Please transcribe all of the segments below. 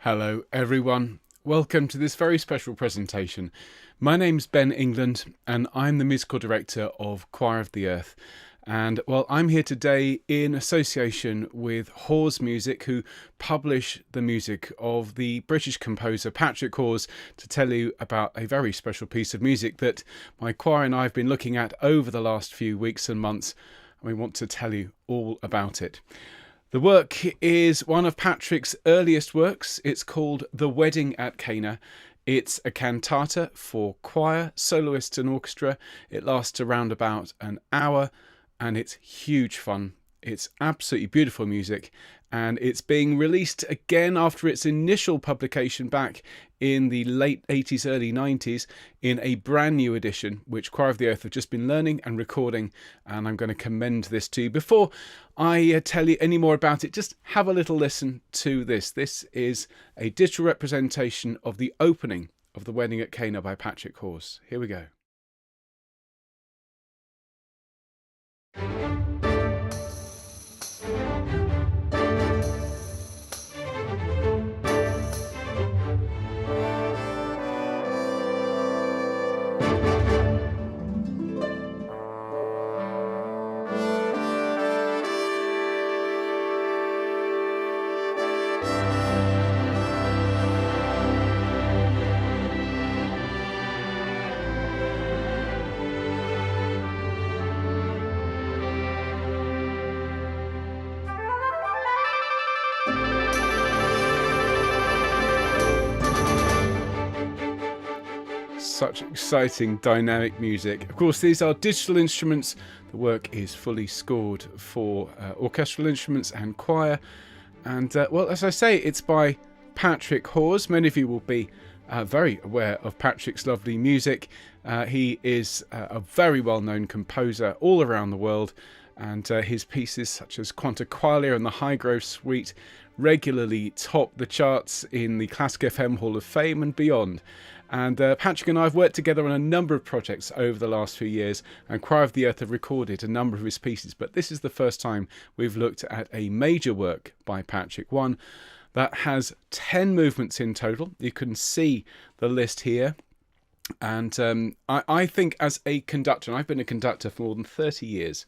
Hello everyone, welcome to this very special presentation. My name's Ben England and I'm the musical director of Choir of the Earth. And well, I'm here today in association with Hawes Music, who publish the music of the British composer Patrick Hawes, to tell you about a very special piece of music that my choir and I have been looking at over the last few weeks and months, and we want to tell you all about it. The work is one of Patrick's earliest works. It's called The Wedding at Cana. It's a cantata for choir, soloists and orchestra. It lasts around about an hour and it's huge fun. It's absolutely beautiful music, and it's being released again after its initial publication back in the late 80s, early 90s in a brand new edition, which Choir of the Earth have just been learning and recording, and I'm going to commend this to you. Before I tell you any more about it, just have a little listen to this. This is a digital representation of the opening of The Wedding at Cana by Patrick Hawes. Here we go. Such exciting dynamic music. Of course, these are digital instruments. The work is fully scored for orchestral instruments and choir. And well, as I say, it's by Patrick Hawes. Many of you will be very aware of Patrick's lovely music. He is a very well-known composer all around the world, and his pieces such as Quanta Qualia and the Highgrove Suite regularly top the charts in the Classic FM Hall of Fame and beyond. And Patrick and I have worked together on a number of projects over the last few years, and Choir of the Earth have recorded a number of his pieces, but this is the first time we've looked at a major work by Patrick, one that has 10 movements in total. You can see the list here. And I think as a conductor, and I've been a conductor for more than 30 years,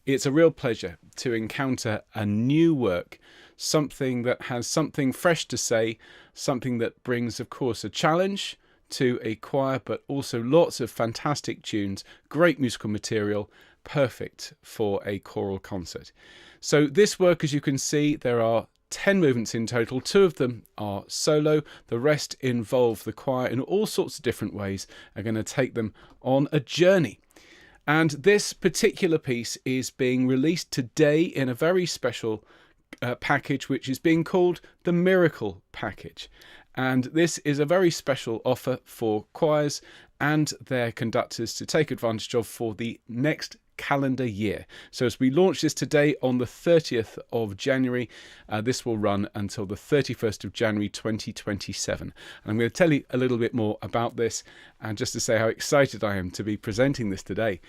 it's a real pleasure to encounter a new work, something that has something fresh to say, something that brings, of course, a challenge to a choir, but also lots of fantastic tunes, great musical material, perfect for a choral concert. So this work, as you can see, there are 10 movements in total. 2 of them are solo. The rest involve the choir in all sorts of different ways. I'm going to take them on a journey. And this particular piece is being released today in a very special package, which is being called the Miracle Package. And this is a very special offer for choirs and their conductors to take advantage of for the next calendar year. So as we launch this today on the 30th of January, this will run until the 31st of January 2027. And I'm going to tell you a little bit more about this, and just to say how excited I am to be presenting this today.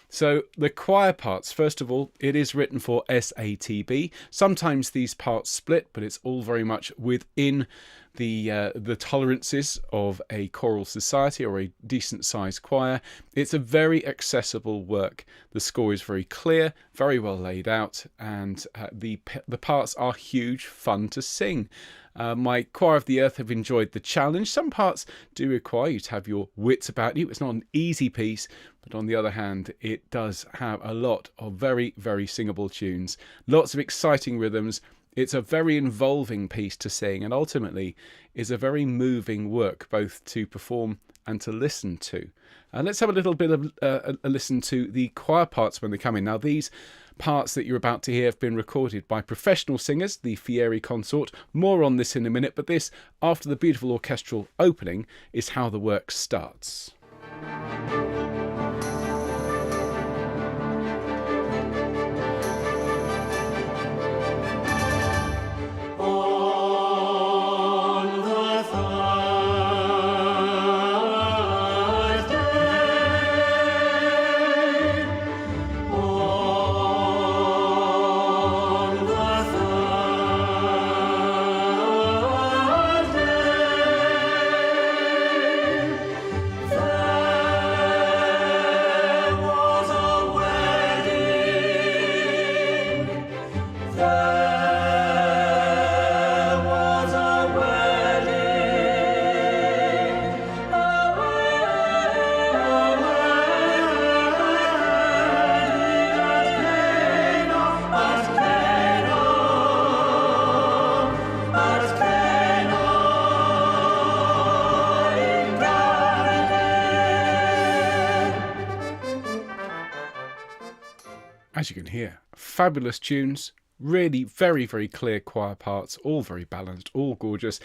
So the choir parts, first of all, it is written for SATB. Sometimes these parts split, but it's all very much within the tolerances of a choral society or a decent sized choir. It's a very accessible work. The score is very clear, very well laid out, and the parts are huge fun to sing. My Choir of the Earth have enjoyed the challenge. Some parts do require you to have your wits about you. It's not an easy piece, but on the other hand, it does have a lot of very, very singable tunes. Lots of exciting rhythms. It's a very involving piece to sing, and ultimately is a very moving work both to perform and to listen to. Let's have a little bit of a listen to the choir parts when they come in. Now, these parts that you're about to hear have been recorded by professional singers, the Fieri Consort. More on this in a minute, but this, after the beautiful orchestral opening, is how the work starts. On the third as you can hear, fabulous tunes, really very, very clear choir parts, all very balanced, all gorgeous.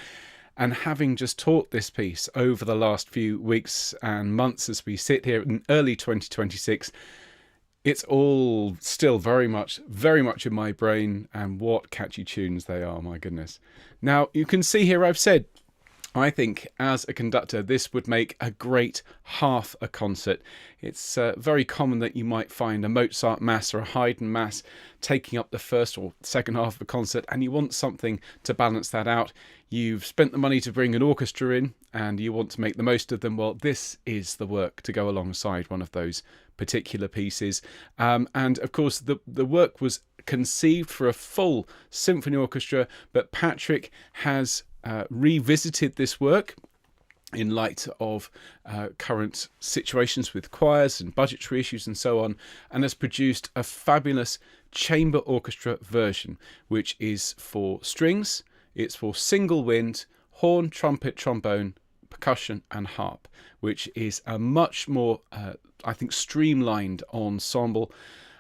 And having just taught this piece over the last few weeks and months as we sit here in early 2026, it's all still very much in my brain, and what catchy tunes they are, my goodness. Now, you can see here I've said, I think as a conductor, this would make a great half a concert. It's very common that you might find a Mozart Mass or a Haydn Mass taking up the first or second half of a concert, and you want something to balance that out. You've spent the money to bring an orchestra in, and you want to make the most of them. Well, this is the work to go alongside one of those particular pieces. And of course, the work was conceived for a full symphony orchestra, but Patrick has revisited this work in light of current situations with choirs and budgetary issues and so on, and has produced a fabulous chamber orchestra version, which is for strings, it's for single wind, horn, trumpet, trombone, percussion and harp, which is a much more, I think, streamlined ensemble.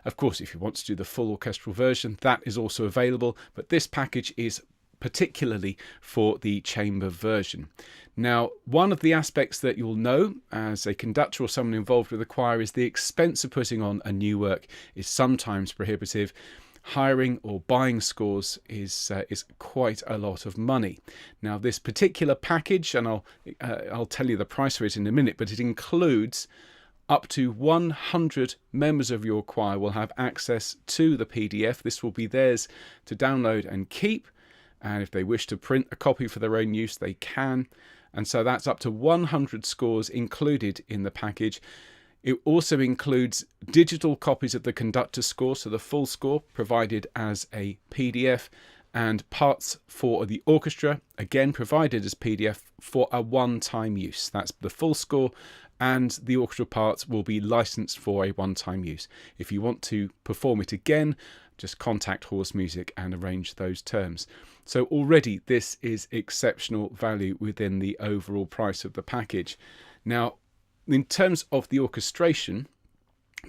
Of course, if you want to do the full orchestral version, that is also available, but this package is particularly for the chamber version. Now, one of the aspects that you'll know as a conductor or someone involved with the choir is the expense of putting on a new work is sometimes prohibitive. Hiring or buying scores is quite a lot of money. Now, this particular package, and I'll tell you the price for it in a minute, but it includes up to 100 members of your choir will have access to the PDF. This will be theirs to download and keep. And if they wish to print a copy for their own use, they can. And so that's up to 100 scores included in the package. It also includes digital copies of the conductor's score, so the full score provided as a PDF, and parts for the orchestra, again provided as PDF for a one-time use. That's the full score, and the orchestral parts will be licensed for a one-time use. If you want to perform it again, just contact Hawes Music and arrange those terms. So already this is exceptional value within the overall price of the package. Now, in terms of the orchestration,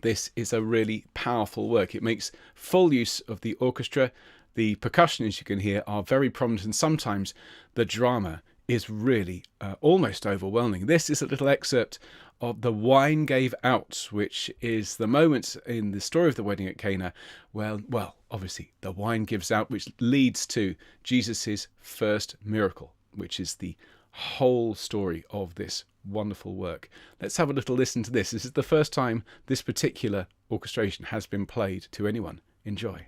this is a really powerful work. It makes full use of the orchestra. The percussion, as you can hear, are very prominent, and sometimes the drama is really almost overwhelming. This is a little excerpt of The Wine Gave Out, which is the moment in the story of the Wedding at Cana where, well, obviously the wine gives out, which leads to Jesus's first miracle, which is the whole story of this wonderful work. Let's have a little listen to this. This is the first time this particular orchestration has been played to anyone. Enjoy.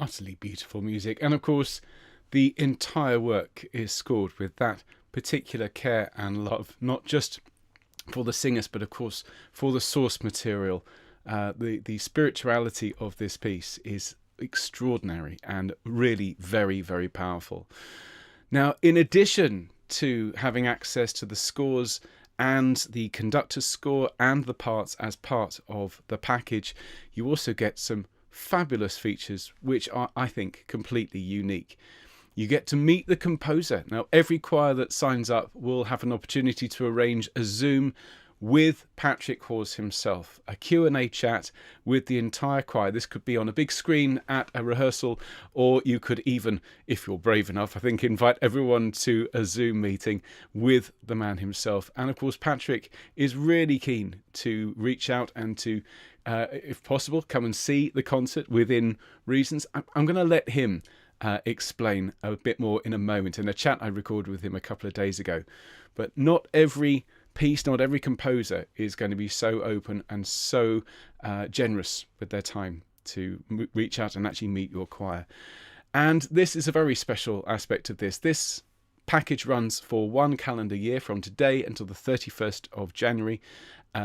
Utterly beautiful music, and of course the entire work is scored with that particular care and love, not just for the singers but of course for the source material. The spirituality of this piece is extraordinary and really very, very powerful. Now, in addition to having access to the scores and the conductor's score and the parts as part of the package, you also get some fabulous features which are, I think, completely unique. You get to meet the composer. Now, every choir that signs up will have an opportunity to arrange a Zoom with Patrick Hawes himself, a Q&A chat with the entire choir. This could be on a big screen at a rehearsal, or you could even, if you're brave enough, I think, invite everyone to a Zoom meeting with the man himself. And of course, Patrick is really keen to reach out and to, if possible, come and see the concert within reasons. I'm going to let him explain a bit more in a moment in a chat I recorded with him a couple of days ago. But not every piece, not every composer is going to be so open and so generous with their time to reach out and actually meet your choir. And this is a very special aspect of this. This package runs for 1 calendar year from today until the 31st of January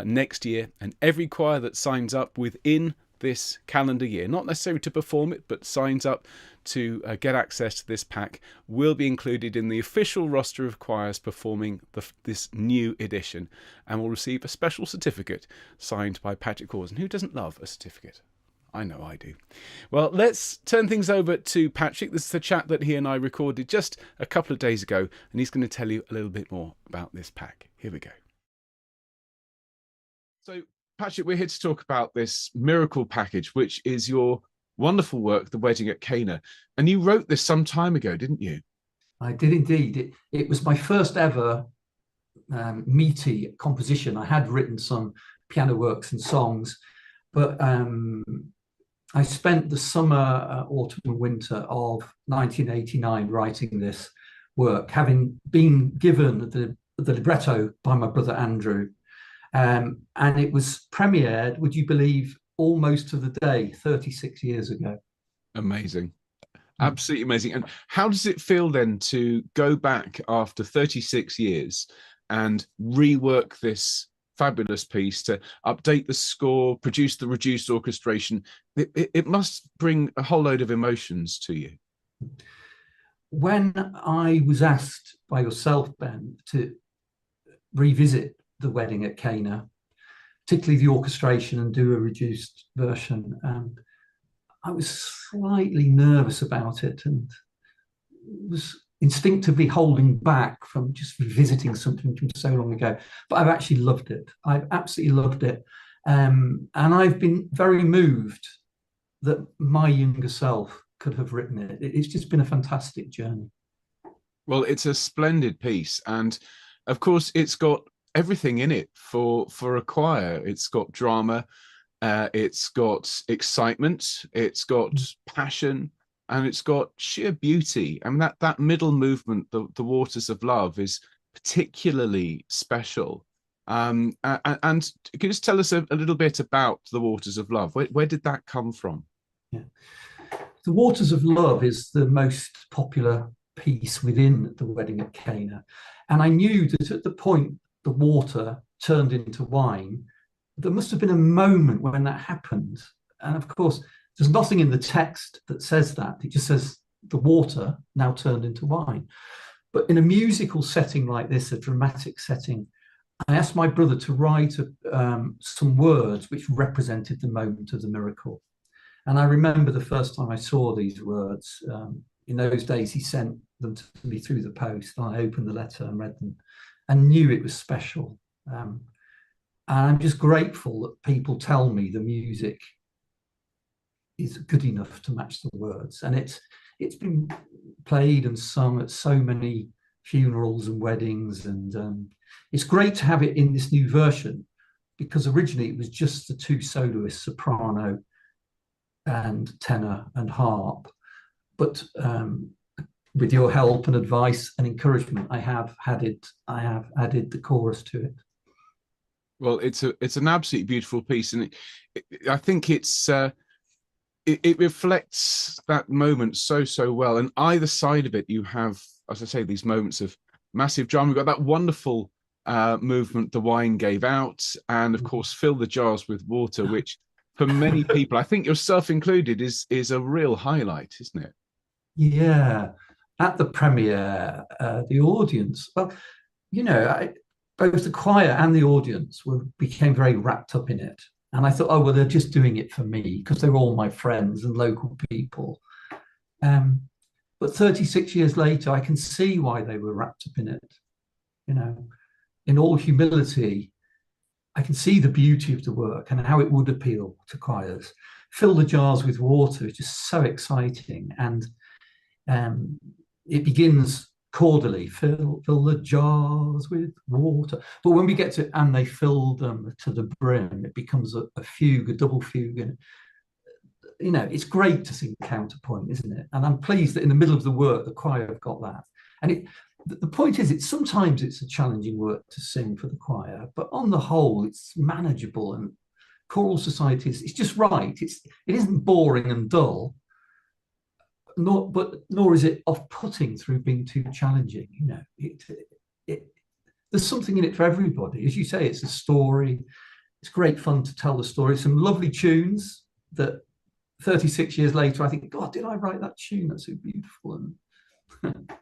next year. And every choir that signs up within this calendar year, not necessarily to perform it, but signs up to get access to this pack, will be included in the official roster of choirs performing this new edition, and will receive a special certificate signed by Patrick Hawes. And who doesn't love a certificate? I know I do. Well, let's turn things over to Patrick. This is the chat that he and I recorded just a couple of days ago, and he's going to tell you a little bit more about this pack. Here we go. So, Patrick, we're here to talk about this miracle package, which is your wonderful work, The Wedding at Cana. And you wrote this some time ago, didn't you? I did indeed. It was my first ever meaty composition. I had written some piano works and songs, but I spent the summer, autumn and winter of 1989 writing this work, having been given the libretto by my brother Andrew. And it was premiered, would you believe, almost to the day, 36 years ago. Amazing. Absolutely amazing. And how does it feel then to go back after 36 years and rework this fabulous piece, to update the score, produce the reduced orchestration? It must bring a whole load of emotions to you. When I was asked by yourself, Ben, to revisit The Wedding at Cana, particularly the orchestration, and do a reduced version, I was slightly nervous about it and was instinctively holding back from just revisiting something from so long ago. But I've actually loved it. I've absolutely loved it. And I've been very moved that my younger self could have written it. It's just been a fantastic journey. Well, it's a splendid piece. And of course, it's got everything in it for a choir. It's got drama, it's got excitement, it's got passion, and it's got sheer beauty. And that middle movement, the Waters of Love, is particularly special. And can you just tell us a little bit about the Waters of Love? Where did that come from? Yeah. The Waters of Love is the most popular piece within The Wedding at Cana. And I knew that at the point the water turned into wine, there must have been a moment when that happened. And of course, there's nothing in the text that says that. It just says the water now turned into wine. But in a musical setting like this, a dramatic setting, I asked my brother to write some words which represented the moment of the miracle. And I remember the first time I saw these words. In those days, he sent them to me through the post. And I opened the letter and read them and knew it was special. And I'm just grateful that people tell me the music is good enough to match the words. And it's been played and sung at so many funerals and weddings. And it's great to have it in this new version, because originally it was just the two soloists, soprano and tenor and harp. But with your help and advice and encouragement, I have added the chorus to it. Well, it's an absolutely beautiful piece, and I think it reflects that moment so well. And either side of it, you have, as I say, these moments of massive drama. We've got that wonderful movement, the wine gave out, and of course, fill the jars with water, which for many people, I think yourself included, is a real highlight, isn't it? Yeah, at the premiere, the audience, well, both the choir and the audience became very wrapped up in it. And I thought, oh, well, they're just doing it for me because they're all my friends and local people. Um, but 36 years later, I can see why they were wrapped up in it. In all humility, I can see the beauty of the work and how it would appeal to choirs. Fill the jars with water is just so exciting. And it begins chordally, fill the jars with water. But when we get to, and they fill them to the brim, it becomes a fugue, a double fugue. And, it's great to sing counterpoint, isn't it? And I'm pleased that in the middle of the work, the choir have got that. And the point is, sometimes it's a challenging work to sing for the choir, but on the whole, it's manageable. And choral society it's just right. It isn't boring and dull, nor is it off-putting through being too challenging. There's something in it for everybody. As you say, it's a story. It's great fun to tell the story. Some lovely tunes that 36 years later, I think, God, did I write that tune? That's so beautiful. And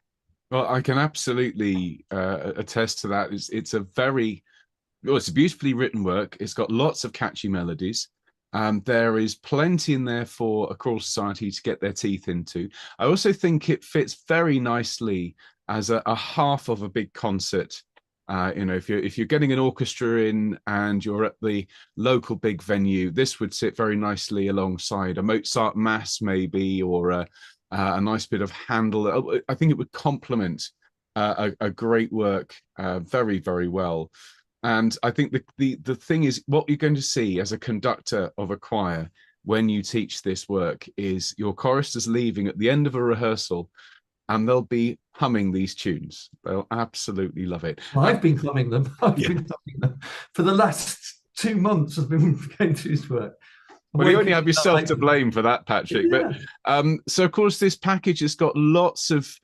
well, I can absolutely attest to that. It's a beautifully written work. It's got lots of catchy melodies. There is plenty in there for a choral society to get their teeth into. I also think it fits very nicely as a half of a big concert. If you're getting an orchestra in and you're at the local big venue, this would sit very nicely alongside a Mozart mass, maybe, or a nice bit of Handel. I think it would complement a great work very, very well. And I think the thing is, what you're going to see as a conductor of a choir when you teach this work is your choristers leaving at the end of a rehearsal, and they'll be humming these tunes. They'll absolutely love it. Well, I've been humming them. I've been humming them for the last 2 months. I've been going through this work. Well, you only have yourself to blame for that, Patrick. Yeah. But so, of course, this package has got lots of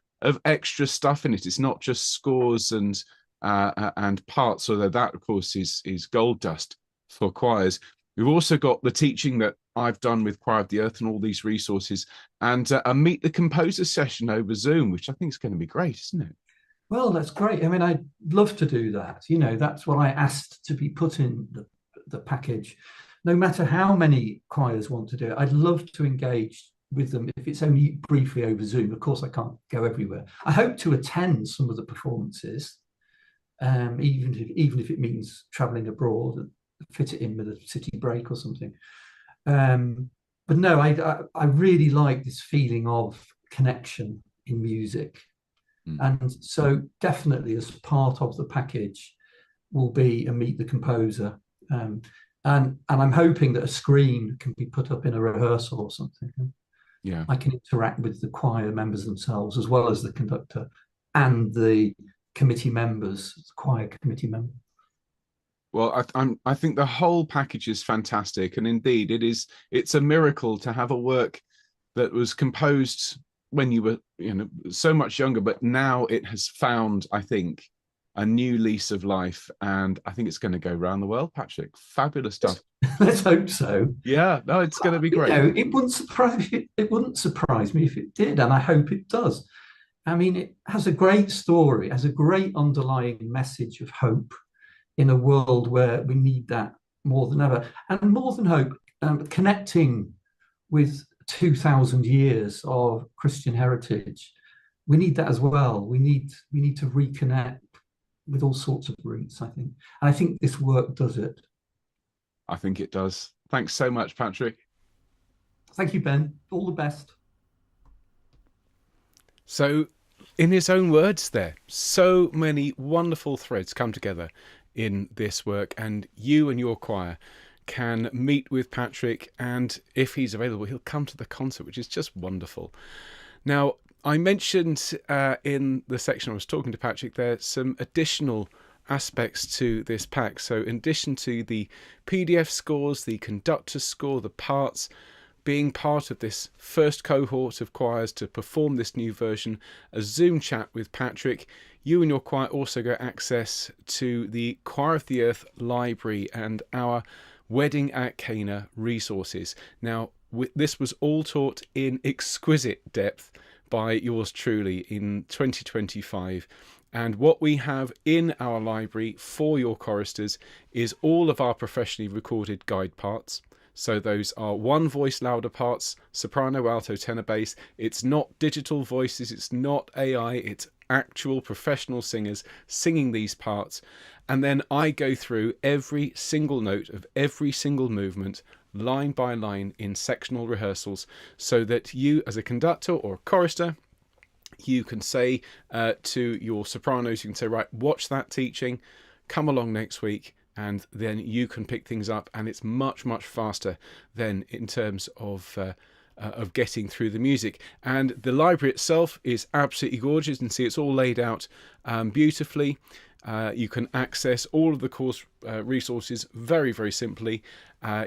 extra stuff in it. It's not just scores and parts, although that, of course, is gold dust for choirs. We've also got the teaching that I've done with Choir of the Earth and all these resources, and a Meet the Composer session over Zoom, which I think is going to be great, isn't it? Well, that's great. I mean, I'd love to do that. That's what I asked to be put in the package. No matter how many choirs want to do it, I'd love to engage with them if it's only briefly over Zoom. Of course, I can't go everywhere. I hope to attend some of the performances, even if it means traveling abroad and fit it in with a city break or something. But no, I really like this feeling of connection in music. And so definitely as part of the package will be a Meet the Composer. And I'm hoping that a screen can be put up in a rehearsal or something. Yeah, I can interact with the choir members themselves as well as the conductor and the committee members, choir committee members. Well, I think the whole package is fantastic, and indeed, it's a miracle to have a work that was composed when you were so much younger, but now it has found, I think, a new lease of life, and I think it's going to go around the world. Patrick, fabulous stuff. Let's hope so. Yeah, no, it's going to be great. It wouldn't surprise me if it did, and I hope it does. I mean, it has a great story, has a great underlying message of hope in a world where we need that more than ever. And more than hope, connecting with 2,000 years of Christian heritage, we need that as well. We need to reconnect with all sorts of roots, I think. And I think this work does it. I think it does. Thanks so much, Patrick. Thank you, Ben. All the best. So, in his own words there, so many wonderful threads come together in this work, and you and your choir can meet with Patrick, and if he's available, he'll come to the concert, which is just wonderful. Now, I mentioned in the section I was talking to Patrick there some additional aspects to this pack. So in addition to the PDF scores, the conductor score, the parts, being part of this first cohort of choirs to perform this new version, a Zoom chat with Patrick, you and your choir also get access to the Choir of the Earth library and our Wedding at Cana resources. Now, this was all taught in exquisite depth by yours truly in 2025. And what we have in our library for your choristers is all of our professionally recorded guide parts. So those are one voice louder parts, soprano, alto, tenor, bass. It's not digital voices, it's not AI, it's actual professional singers singing these parts. And then I go through every single note of every single movement, line by line, in sectional rehearsals, so that you as a conductor or a chorister, you can say to your sopranos, you can say, right, watch that teaching, come along next week, and then you can pick things up, and it's much, much faster than in terms of getting through the music. And the library itself is absolutely gorgeous. You can see it's all laid out beautifully. You can access all of the course resources very, very simply.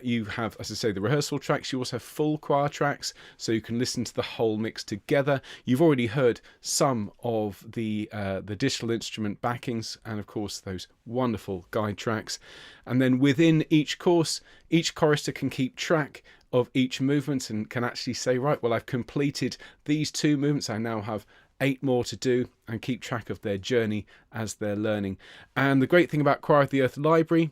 You have, as I say, the rehearsal tracks. You also have full choir tracks, so you can listen to the whole mix together. You've already heard some of the digital instrument backings, and of course those wonderful guide tracks. And then within each course, each chorister can keep track of each movement and can actually say, right, well, I've completed these 2 movements. I now have 8 more to do, and keep track of their journey as they're learning. And the great thing about Choir of the Earth Library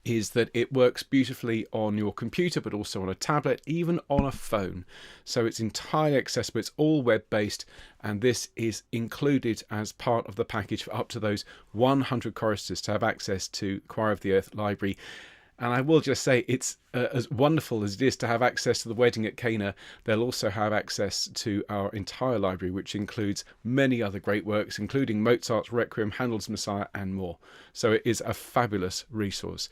is that it works beautifully on your computer, but also on a tablet, even on a phone. So it's entirely accessible. It's all web-based, and this is included as part of the package for up to those 100 choristers to have access to Choir of the Earth Library. And I will just say, it's as wonderful as it is to have access to the Wedding at Cana, they'll also have access to our entire library, which includes many other great works, including Mozart's Requiem, Handel's Messiah, and more. So it is a fabulous resource.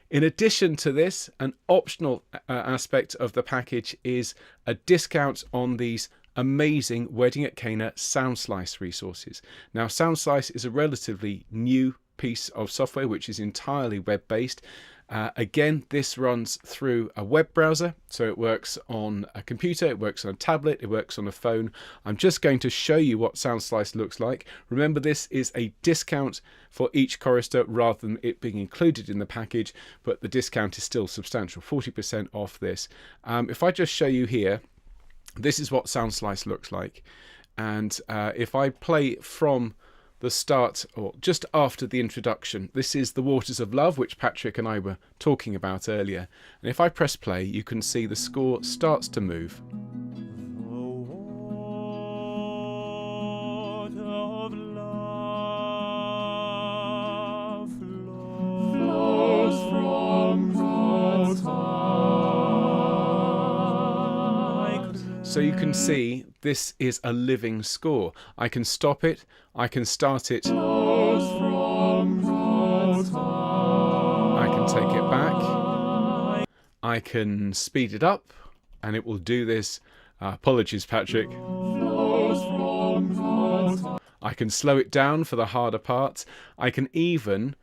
In addition to this, an optional aspect of the package is a discount on these amazing Wedding at Cana Sound Slice resources. Now, Sound Slice is a relatively new piece of software which is entirely web-based. Again, this runs through a web browser, so it works on a computer, it works on a tablet, it works on a phone. I'm just going to show you what Sound Slice looks like. Remember, this is a discount for each chorister rather than it being included in the package, but the discount is still substantial, 40% off this. If I just show you here, this is what Sound Slice looks like. And if I play from the start, or just after the introduction, this is The Waters of Love, which Patrick and I were talking about earlier. And if I press play, you can see the score starts to move. The water of love flows from God's heart. So you can see this is a living score. I can stop it, I can start it, I can take it back, I can speed it up, and it will do this. Apologies, Patrick. I can slow it down for the harder parts. I can even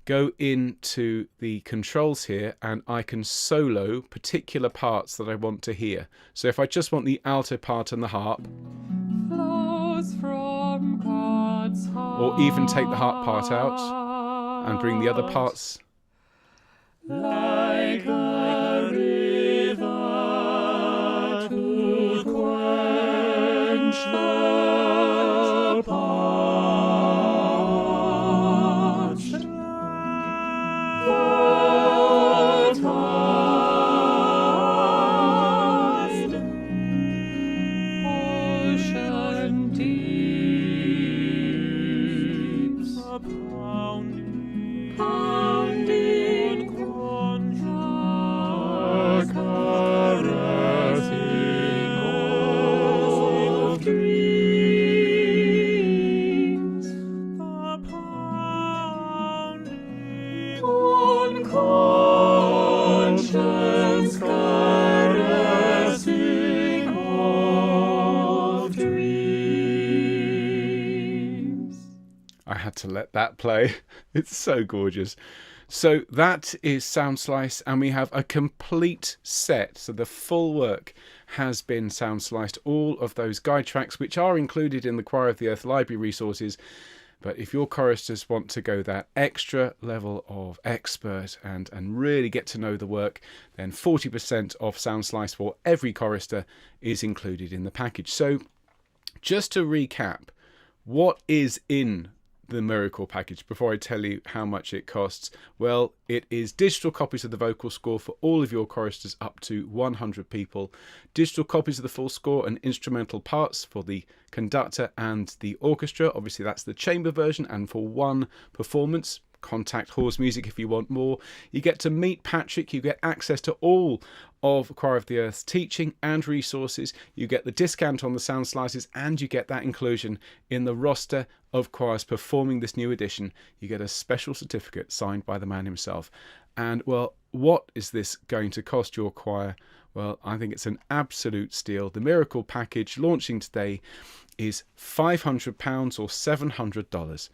go into the controls here, and I can solo particular parts that I want to hear. So if I just want the alto part and the harp, or even take the harp part out and bring the other parts, like a river to quench the parched tide, ocean deeps, a pounding, caressing of dreams, the pounding unconscious caressing of dreams. I had to let that play. It's so gorgeous. So that is Sound Slice, and we have a complete set. So the full work has been sound sliced. All of those guide tracks, which are included in the Choir of the Earth Library resources, But if your choristers want to go that extra level of expert and really get to know the work, then 40% off Sound Slice for every chorister is included in the package. So just to recap, what is in the Miracle package before I tell you how much it costs? Well, it is digital copies of the vocal score for all of your choristers up to 100 people, digital copies of the full score and instrumental parts for the conductor and the orchestra. Obviously that's the chamber version, and for one performance, contact Hawes Music if you want more. You get to meet Patrick, you get access to all of Choir of the Earth's teaching and resources, you get the discount on the sound slices, and you get that inclusion in the roster of choirs performing this new edition. You get a special certificate signed by the man himself. And well, what is this going to cost your choir? Well, I think it's an absolute steal. The Miracle package launching today is £500 or $700.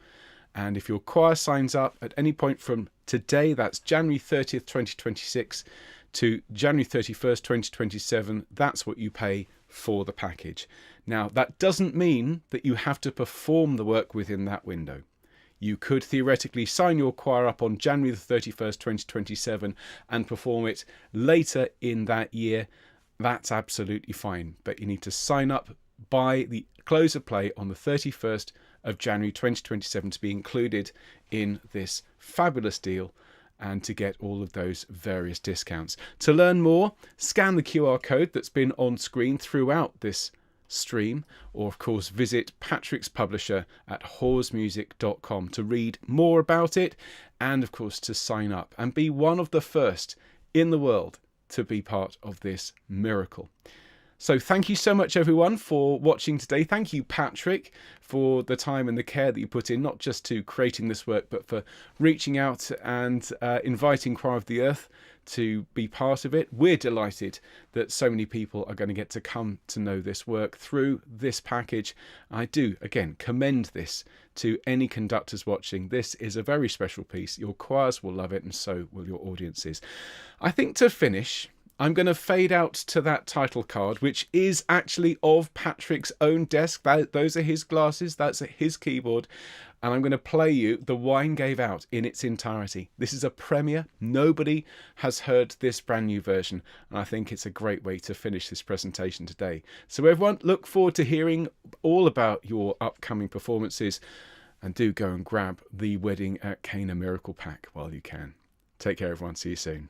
And if your choir signs up at any point from today, that's January 30th, 2026 to January 31st, 2027, that's what you pay for the package. Now, that doesn't mean that you have to perform the work within that window. You could theoretically sign your choir up on January the 31st, 2027 and perform it later in that year. That's absolutely fine. But you need to sign up by the close of play on the 31st of January 2027 to be included in this fabulous deal and to get all of those various discounts. To learn more, scan the QR code that's been on screen throughout this stream, or of course visit Patrick's publisher at hawesmusic.com to read more about it, and of course to sign up and be one of the first in the world to be part of this miracle. So thank you so much everyone for watching today. Thank you, Patrick, for the time and the care that you put in, not just to creating this work, but for reaching out and inviting Choir of the Earth to be part of it. We're delighted that so many people are going to get to come to know this work through this package. I do, again, commend this to any conductors watching. This is a very special piece. Your choirs will love it, and so will your audiences. I think to finish, I'm going to fade out to that title card, which is actually of Patrick's own desk. Those are his glasses, that's his keyboard. And I'm going to play you The Wine Gave Out in its entirety. This is a premiere. Nobody has heard this brand new version. And I think it's a great way to finish this presentation today. So everyone, look forward to hearing all about your upcoming performances. And do go and grab the Wedding at Cana Miracle Pack while you can. Take care, everyone. See you soon.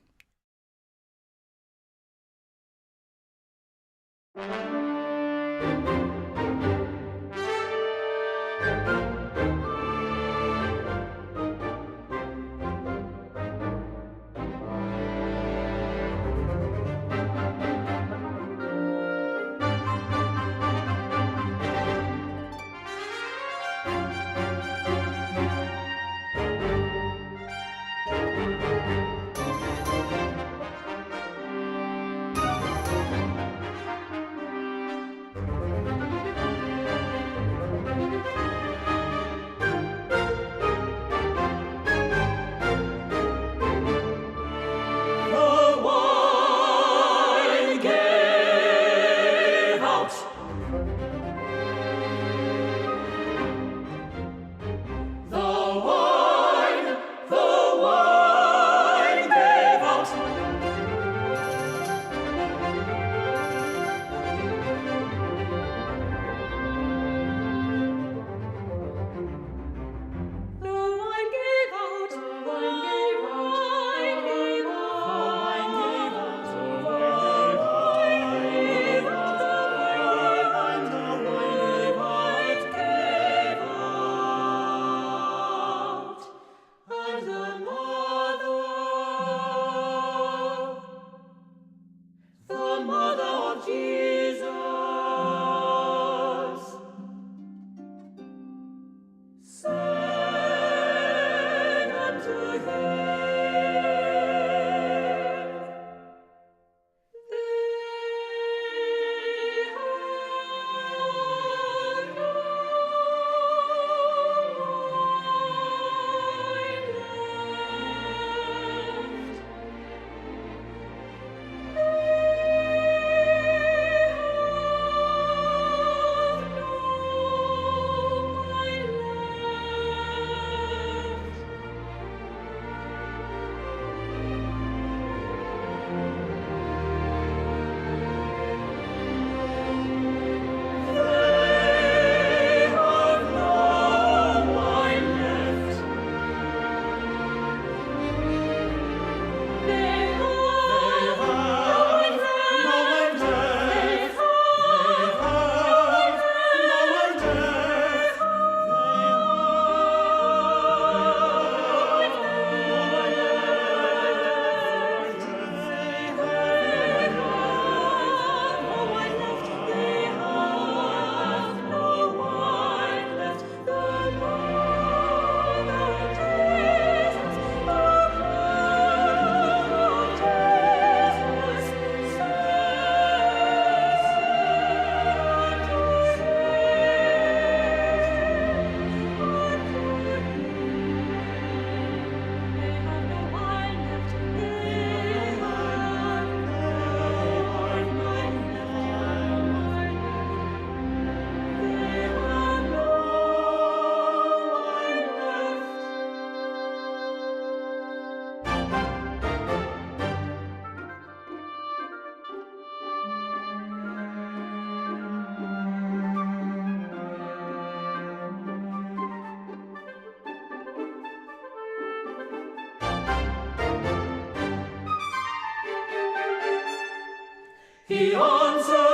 He answered.